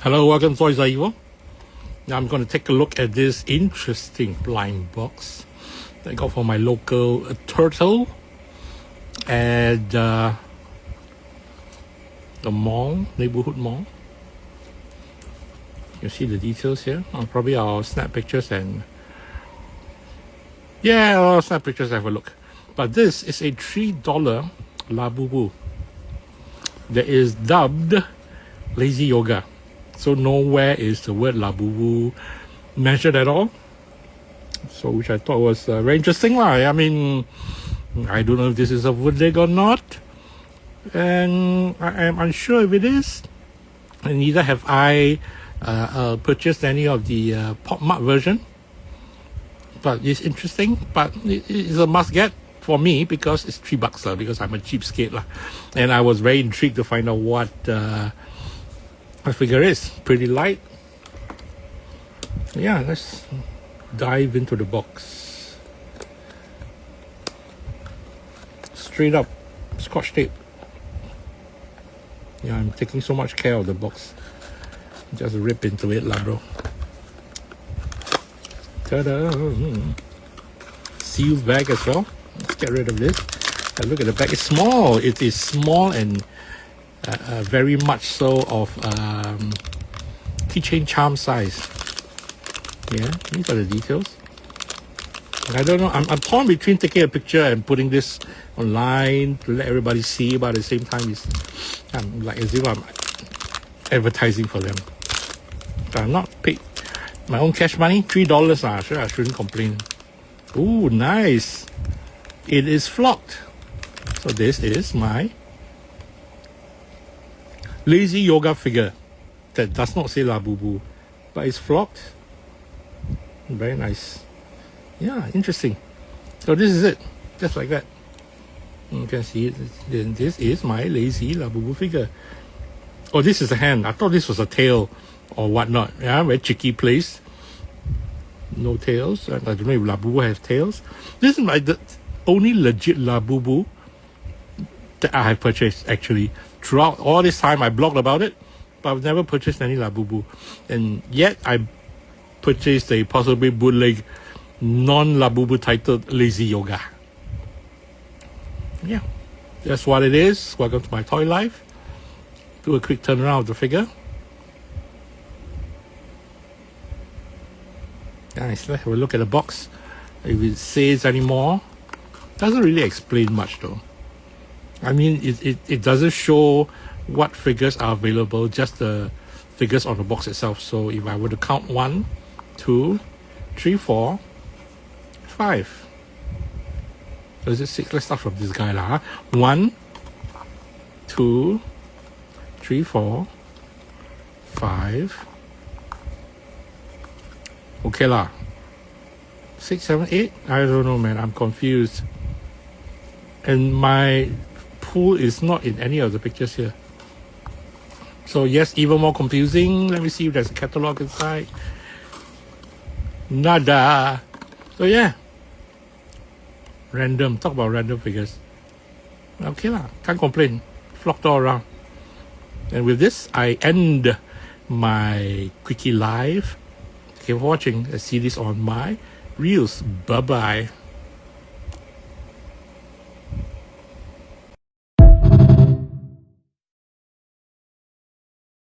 Hello, welcome to TOYSREVIL. Now I'm going to take a look at this interesting blind box that I got from my local turtle at the mall, neighborhood mall. You see the details here. Probably I'll snap pictures and I'll snap pictures and have a look. But this is a $3 Labubu that is dubbed lazy yoga. So nowhere is the word Labubu mentioned at all. So which I thought was very interesting. I mean, I don't know if this is a wood leg or not. And I am unsure if it is. And neither have I purchased any of the Pop Mart version. But it's interesting. But it is a must get for me because it's $3 because I'm a cheapskate. And I was very intrigued to find out what my figure is. Pretty light. Yeah, let's dive into the box. Straight up Scotch tape. Yeah, I'm taking so much care of the box. Just rip into it, bro. Ta-da! Sealed bag as well. Let's get rid of this. And look at the bag. It's small. It is small and very much so of keychain charm size. Yeah, these are the details. I don't know. I'm torn between taking a picture and putting this online to let everybody see, but at the same time, I'm like as if I'm advertising for them. But I'm not paid my own cash money. $3. Sure, I shouldn't complain. Ooh, nice. It is flocked. So this is my lazy yoga figure that does not say Labubu, but it's flocked. Very nice. Yeah, interesting. So this is it, just like that. You can see it. Then this is my lazy Labubu figure. Oh, this is a hand. I thought this was a tail or whatnot. Yeah, very tricky place. No tails. I don't know if Labubu has tails. This is the only legit Labubu that I have purchased actually. Throughout all this time, I blogged about it, but I've never purchased any Labubu. And yet, I purchased a possibly bootleg non-Labubu titled Lazy Yoga. Yeah, that's what it is. Welcome to my toy life. Do a quick turnaround of the figure. Nice. Let's have a look at the box. If it says anymore, doesn't really explain much though. I mean, it doesn't show what figures are available, just the figures on the box itself. So if I were to count 1, 2, 3, 4, 5. So is it 6? Let's start from this guy lah. 1, 2, 3, 4, 5. Okay lah. 6, 7, 8. I don't know, man. I'm confused. And my pool is not in any of the pictures here. So yes, even more confusing. Let me see if there's a catalog inside. Nada. So yeah. Random. Talk about random figures. Okay lah. Can't complain. Flocked all around. And with this, I end my quickie live. Thank you for watching. Let's see this on my reels. Bye-bye.